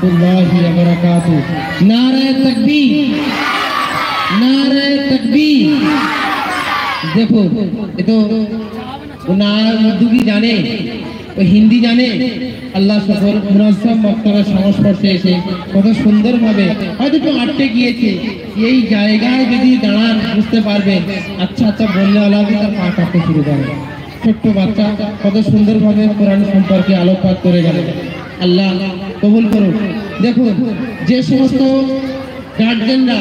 रहमतुल्लाहि व बरकातुहू। नारे तकबीर, नारे तकबीर। देखो ये तो ना उर्दू की जाने, वो हिंदी जाने, আল্লাহ সকল মুনাজ্জাম মক্তবের সংস্পর্শে এসে কত সুন্দরভাবে হয়তো একটু আটকে গিয়েছে, এই জায়গায় যদি দাঁড়ান বুঝতে পারবেন। আচ্ছা আচ্ছা বললে আল্লাহ তার পা কাঁপতে শুরু করে। ছোট্ট বাচ্চা কত সুন্দরভাবে কোরআন সম্পর্কে আলোকপাত করে গেল। আল্লাহ কবুল করুন। দেখুন যে সমস্ত গার্জেনরা,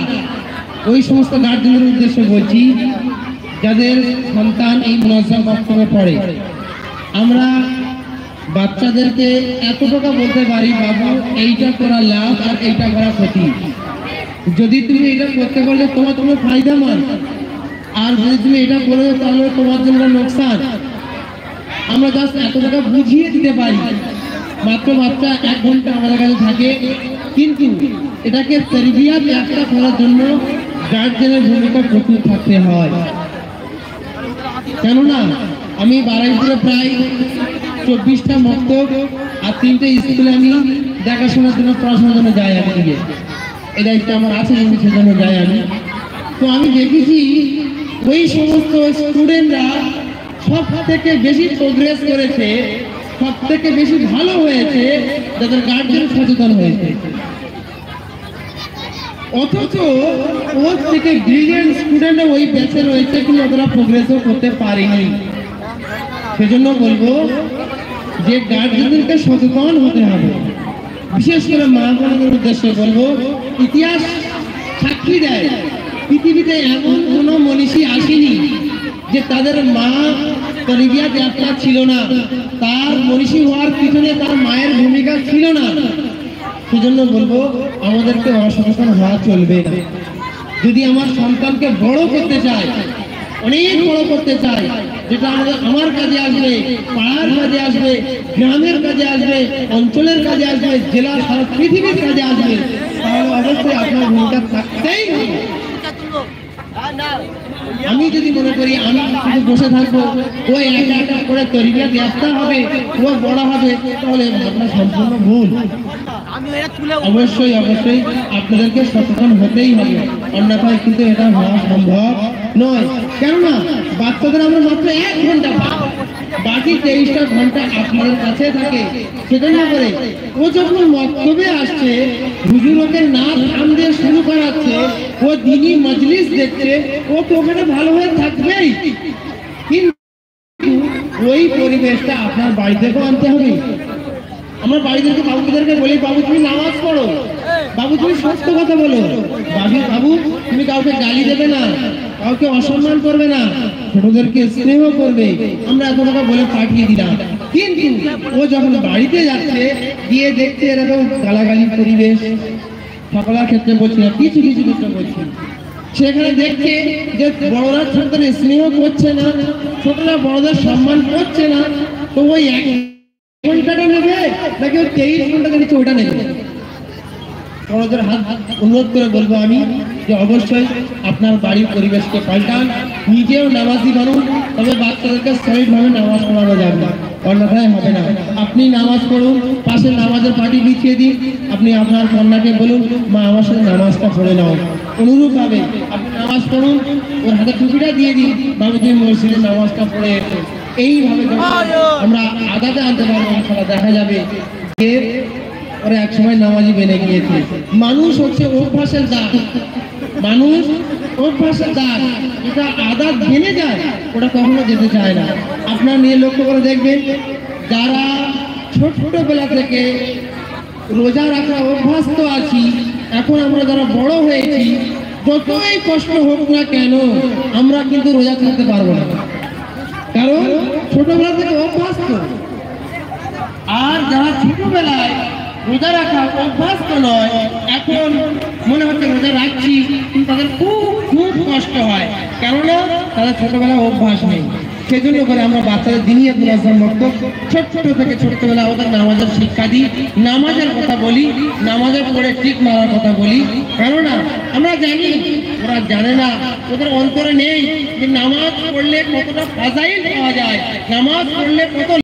ওই সমস্ত গার্জেনের উদ্দেশ্যে বলছি যাদের সন্তান এই মুনাজ্জাম মক্তবে পড়ে, আমরা বাচ্চাদেরকে এতটুকু বলতে পারি, বাবু এইটা করা লাভ আর এইটা করা ক্ষতি। যদি তুমি এটা করতে পারলে তোমার ফায়দামান, আর যদি তুমি এটা করো তাহলে তোমার জন্য লোকসান। আমরা জাস্ট এতটুকু বুঝিয়ে দিতে পারি। মাত্র বাচ্চা 1 ঘন্টা আমাদের কাছে থাকে, কিন্তু এটাকে তারবিয়াত একটা করার জন্য গার্জেনের ভূমিকা প্রচুর থাকতে হয়। কেননা আমি বারাইপুরে প্রায় 24টা মক্তব আর 3টে স্কুলে আমি দেখাশোনার জন্য, পড়াশোনার জন্য যাই। আমি দিকে এই দায়িত্ব আমার আছে, সেজন্য যাই আমি। তো আমি দেখেছি ওই সমস্ত স্টুডেন্টরা সব থেকে বেশি প্রোগ্রেস করেছে, সব থেকে বেশি ভালো হয়েছে যাদের গার্জেন সচেতন হয়েছে। অথচ ওর থেকে ব্রিলিয়েন্ট স্টুডেন্ট ওই ব্যাচে রয়েছে, কিন্তু ওরা প্রোগ্রেসও করতে পারেনি। সেজন্য বলবো যে গার্জেনদেরকে সচেতন হতে হবে। বিশেষ করে মা বোনদের উদ্দেশ্যে বলবো, ইতিহাস সাক্ষী দেয় পৃথিবীতে এমন কোনো মনীষী আসেনি যে তাদের মা তারবিয়াত যাত্রা ছিল না, তার মনীষী হওয়ার পিছনে তার মায়ের ভূমিকা ছিল না। সেজন্য বলবো আমাদেরকে অসচেতন হওয়া চলবে না। যদি আমার সন্তানকে বড় করতে চাই, অনেক বড় করতে চাই, যেটা আমার কাজে আসবে, পাড়ার কাজে আসবে, গ্রামের কাজে আসবে, অঞ্চলের কাজে আসবে, জেলা, সারা পৃথিবীর কাজে আসবে, তাহলে অবশ্যই আপনার ভূমিকা থাকতেই হবে। আমি যদি মনে করি আমি শুধু বসে থাকবো, ওই একটা করে তারবিয়াত যাত্রা হবে, ও বড় হবে, তাহলে আপনার সম্পূর্ণ ভুল। অবশ্যই অবশ্যই আপনাদেরকে সচেতন হতেই হবে, অন্যথায় কিন্তু এটা হওয়া সম্ভব নয়। কেননা বাচ্চাদের আমরা মাত্র 1 ঘন্টা, বাকি 23টা ঘন্টা আপনাদের কাছে থাকে। সেটা না করে ও যখন মক্তবে আসছে, হুজুর ওকে নাচ গান দিয়ে শুরু করাচ্ছে, ও দিনী মজলিস দেখছে, ও তো ওখানে ভালো হয়ে থাকবেই, কিন্তু ওই পরিবেশটা আপনার বাড়ি থেকেও আনতে হবে। আমরা বাড়িদেরকে, বাবুদেরকে বলি, বাবু তুমি নামাজ পড়ো, বাবু তুমি সত্য কথা বলো, বাবু তুমি কাউকে গালি দেবে না, কাউকে অসম্মান করবে না, ছোটদেরকে স্নেহ করবে। আমরা এত টাকা বলে পাঠিয়ে দিলাম, কিন্তু ও যখন বাড়িতে যাচ্ছে, গিয়ে দেখছে এরকম গালাগালি পরিবেশ। সকলের ক্ষেত্রে বলছি না, কিছু কিছু ক্ষেত্রে বলছি। সেখানে দেখছে যে বড়রা ছোটদের স্নেহ করছে না, ছোটরা বড়দের সম্মান করছে না, তো ওই 1 ঘন্টাটা নেবে নাকি ওই 23 ঘন্টা নিচ্ছে ওটা নেবে? বড়দের হাত অনুরোধ করে বলবো আমি যে অবশ্যই আপনার বাড়ির পরিবেশকে পাল্টান, নিজেও নামাজি বানুন, তবে বাচ্চাদেরকে সঠিকভাবে নামাজ পড়ানো যাবে না, অন্যথায় হবে না। আপনি নামাজ পড়ুন, পাশে নামাজের পাটি বিছিয়ে দিন, আপনি আপনার কন্যাকে বলুন, মা আমার সাথে নামাজটা পড়ে নাও। অনুরূপভাবে আপনি নামাজ পড়ুন, ওর হাতে টুপিটা দিয়ে দিন, বাবু তুমি মসজিদে নামাজটা পড়ে এসো। এইভাবে আমরা আদাতে আনতে পারবো, ইনশাআল্লাহ দেখা যাবে যে ওরা একসময় নামাজি বেনে গিয়েছে। মানুষ হচ্ছে অভ্যাসের দাগ, মানুষ অভ্যাসের দাগ, যেটা আদাত বেনে যায় ওটা কখনো যেতে চায় না। আপনার নিয়ে লক্ষ্য করে দেখবেন, যারা ছোটবেলা থেকে রোজা রাখা অভ্যস্ত আছি, এখন আমরা যারা বড় হয়েছি, যতই কষ্ট হোক না কেন আমরা কিন্তু রোজা থাকতে পারবো না, কারণ ছোটবেলা থেকে অভ্যস্ত। আর যারা ছোটবেলায় রোজা রাখা অভ্যস্ত নয়, এখন মনে হচ্ছে রোজা রাখছি, কিন্তু তাদের খুব খুব কষ্ট হয়, কেননা তাদের ছোটবেলায় অভ্যাস নেই। সেজন্য করে আমরা বাচ্চাদের দিনই মুনাজ্জাম মক্তব ছোট থেকে ছোটবেলা ওদের নামাজের শিক্ষা দিই, নামাজের কথা বলি, নামাজের পরে ঠিক মারার কথা বলি। কেননা আমরা জানি ওরা জানে না, ওদের অন্তরে নেই যে নামাজ পড়লে কতটা ফাজাইল পাওয়া যায়, নামাজ পড়লে কত